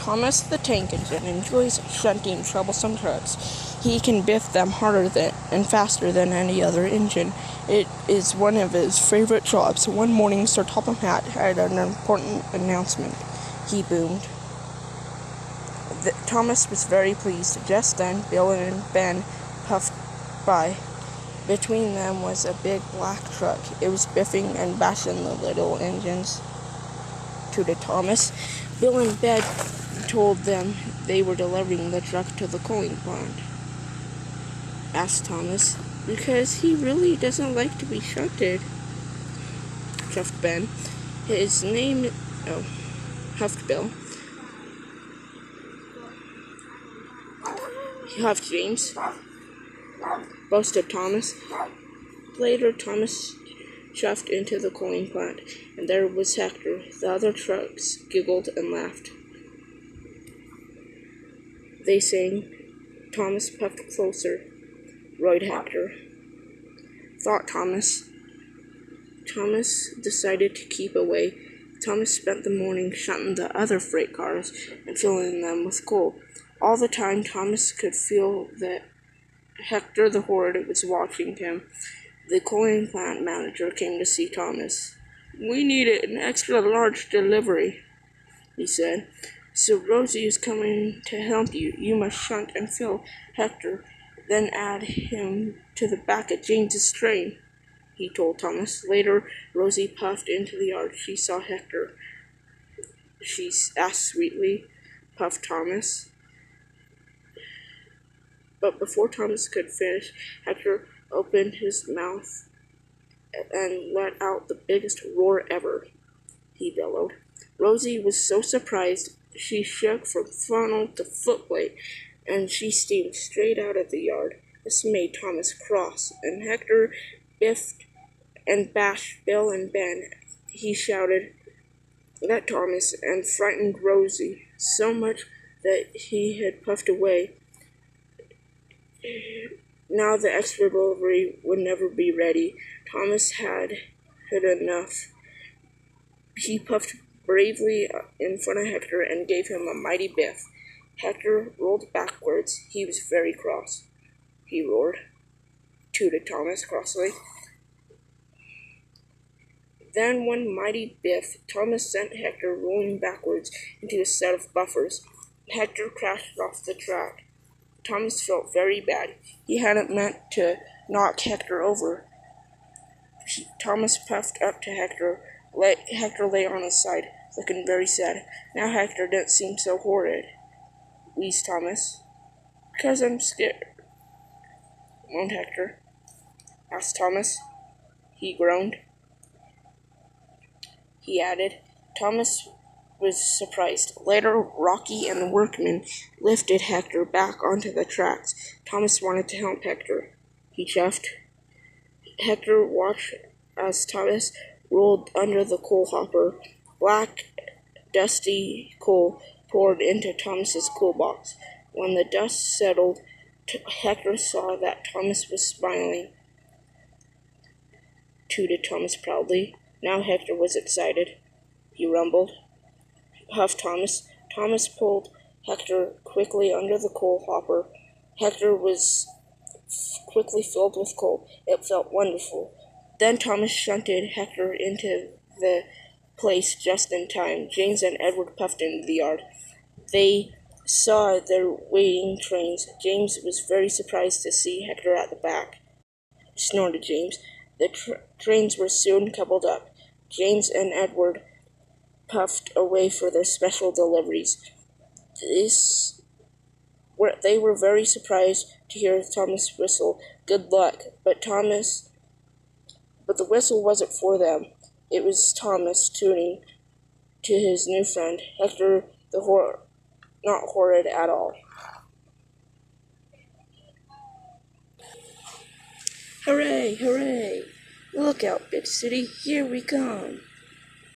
Thomas the Tank Engine enjoys shunting troublesome trucks. He can biff them harder and faster than any other engine. It is one of his favorite jobs. One morning, Sir Topham Hatt had an important announcement. He boomed. Thomas was very pleased. Just then, Bill and Ben puffed by. Between them was a big black truck. It was biffing and bashing the little engines. Tooted Thomas. Bill and Ben told them they were delivering the truck to the coaling plant. Asked Thomas. Because he really doesn't like to be shunted, chuffed Ben. His name... Oh, huffed Bill. He huffed James, boasted Thomas. Later, Thomas chuffed into the coaling plant, and there was Hector. The other trucks giggled and laughed. They sang. Thomas puffed closer. Roared Hector. Thought Thomas. Thomas decided to keep away. Thomas spent the morning shunting the other freight cars and filling them with coal. All the time, Thomas could feel that Hector the Horrid was watching him. The coaling plant manager came to see Thomas. "We need an extra large delivery," he said. "So Rosie is coming to help you. You must shunt and fill Hector, then add him to the back of James's train," he told Thomas. Later, Rosie puffed into the yard. She saw Hector. She asked sweetly, puffed Thomas. But before Thomas could finish, Hector opened his mouth and let out the biggest roar ever. He bellowed. Rosie was so surprised she shook from funnel to footplate, and she steamed straight out of the yard. This made Thomas cross, and Hector biffed and bashed Bill and Ben. He shouted at Thomas and frightened Rosie so much that he had puffed away. Now the extra delivery would never be ready. Thomas had enough. He puffed bravely in front of Hector and gave him a mighty biff. Hector rolled backwards. He was very cross. He roared. Tooted Thomas crossly. Then one mighty biff, Thomas sent Hector rolling backwards into a set of buffers. Hector crashed off the track. Thomas felt very bad. He hadn't meant to knock Hector over. Thomas puffed up to Hector. Hector lay on his side, looking very sad. Now Hector didn't seem so horrid, wheezed Thomas. "'Cause I'm scared," moaned Hector. Asked Thomas. He groaned. He added. Thomas was surprised. Later, Rocky and the workmen lifted Hector back onto the tracks. Thomas wanted to help Hector. He chuffed. Hector watched as Thomas rolled under the coal hopper. Black, dusty coal poured into Thomas's coal box. When the dust settled, Hector saw that Thomas was smiling. Tooted Thomas proudly. Now Hector was excited. He rumbled. Huffed Thomas. Thomas pulled Hector quickly under the coal hopper. Hector was quickly filled with coal. It felt wonderful. Then Thomas shunted Hector into the place just in time. James and Edward puffed into the yard. They saw their waiting trains. James was very surprised to see Hector at the back. Snorted James. The trains were soon coupled up. James and Edward puffed away for their special deliveries. They were very surprised to hear Thomas whistle, "Good luck," but the whistle wasn't for them. It was Thomas tuning to his new friend, Hector the not horrid at all. Hooray, hooray! Look out, big city, here we come.